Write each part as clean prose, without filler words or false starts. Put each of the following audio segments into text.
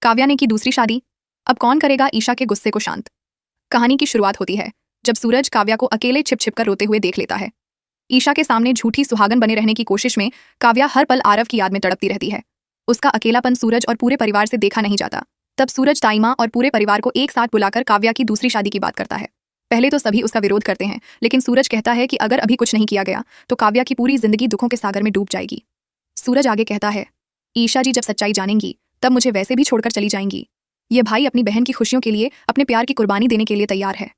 काव्या ने की दूसरी शादी। अब कौन करेगा ईशा के गुस्से को शांत। कहानी की शुरुआत होती है जब सूरज काव्या को अकेले छिप छिप कर रोते हुए देख लेता है। ईशा के सामने झूठी सुहागन बने रहने की कोशिश में काव्या हर पल आरव की याद में तड़पती रहती है। उसका अकेलापन सूरज और पूरे परिवार से देखा नहीं जाता। तब सूरज ताईमा और पूरे परिवार को एक साथ बुलाकर काव्या की दूसरी शादी की बात करता है। पहले तो सभी उसका विरोध करते हैं, लेकिन सूरज कहता है कि अगर अभी कुछ नहीं किया गया तो काव्या की पूरी जिंदगी दुखों के सागर में डूब जाएगी। सूरज आगे कहता है, ईशा जी जब सच्चाई जानेंगी तब मुझे वैसे भी छोड़कर चली जाएंगी। ये भाई अपनी बहन की खुशियों के लिए अपने प्यार की कुर्बानी देने के लिए तैयार है।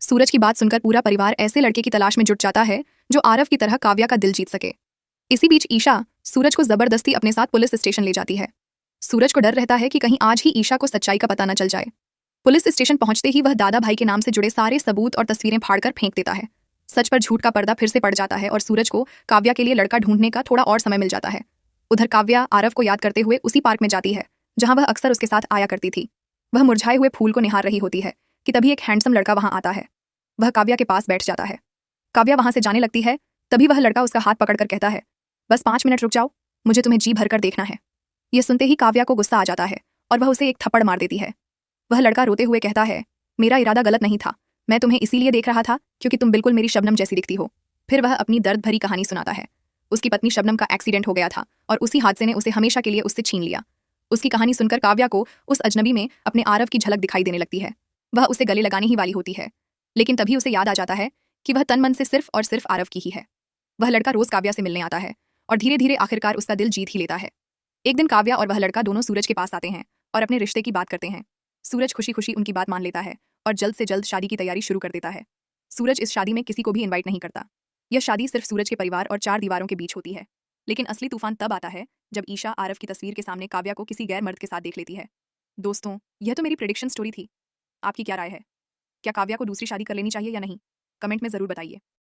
सूरज की बात सुनकर पूरा परिवार ऐसे लड़के की तलाश में जुट जाता है जो आरव की तरह काव्या का दिल जीत सके। इसी बीच ईशा सूरज को जबरदस्ती अपने साथ पुलिस स्टेशन ले जाती है। सूरज को डर रहता है कि कहीं आज ही ईशा को सच्चाई का पता न चल जाए। पुलिस स्टेशन पहुंचते ही वह दादा भाई के नाम से जुड़े सारे सबूत और तस्वीरें फाड़कर फेंक देता है। सच पर झूठ का पर्दा फिर से पड़ जाता है और सूरज को काव्या के लिए लड़का ढूंढने का थोड़ा और समय मिल जाता है। उधर काव्या आरव को याद करते हुए उसी पार्क में जाती है जहां वह अक्सर उसके साथ आया करती थी। वह मुरझाए हुए फूल को निहार रही होती है कि तभी एक हैंडसम लड़का वहां आता है। वह काव्या के पास बैठ जाता है। काव्या वहां से जाने लगती है, तभी वह लड़का उसका हाथ पकड़कर कहता है, बस 5 मिनट रुक जाओ, मुझे तुम्हें जी भरकर देखना है। यह सुनते ही काव्या को गुस्सा आ जाता है और वह उसे एक थप्पड़ मार देती है। वह लड़का रोते हुए कहता है, मेरा इरादा गलत नहीं था, मैं तुम्हें इसीलिए देख रहा था क्योंकि तुम बिल्कुल मेरी शबनम जैसी दिखती हो। फिर वह अपनी दर्द भरी कहानी सुनाता है। उसकी पत्नी शबनम का एक्सीडेंट हो गया था और उसी हादसे ने उसे हमेशा के लिए उससे छीन लिया। उसकी कहानी सुनकर काव्या को उस अजनबी में अपने आरव की झलक दिखाई देने लगती है। वह उसे गले लगाने ही वाली होती है, लेकिन तभी उसे याद आ जाता है कि वह तन मन से सिर्फ और सिर्फ आरव की ही है। वह लड़का रोज काव्या से मिलने आता है और धीरे धीरे आखिरकार उसका दिल जीत ही लेता है। एक दिन काव्या और वह लड़का दोनों सूरज के पास आते हैं और अपने रिश्ते की बात करते हैं। सूरज खुशी खुशी उनकी बात मान लेता है और जल्द से जल्द शादी की तैयारी शुरू कर देता है। सूरज इस शादी में किसी को भी इनवाइट नहीं करता। यह शादी सिर्फ सूरज के परिवार और 4 दीवारों के बीच होती है। लेकिन असली तूफान तब आता है जब ईशा आरव की तस्वीर के सामने काव्या को किसी गैर मर्द के साथ देख लेती है। दोस्तों, यह तो मेरी प्रेडिक्शन स्टोरी थी। आपकी क्या राय है? क्या काव्या को दूसरी शादी कर लेनी चाहिए या नहीं? कमेंट में जरूर बताइए।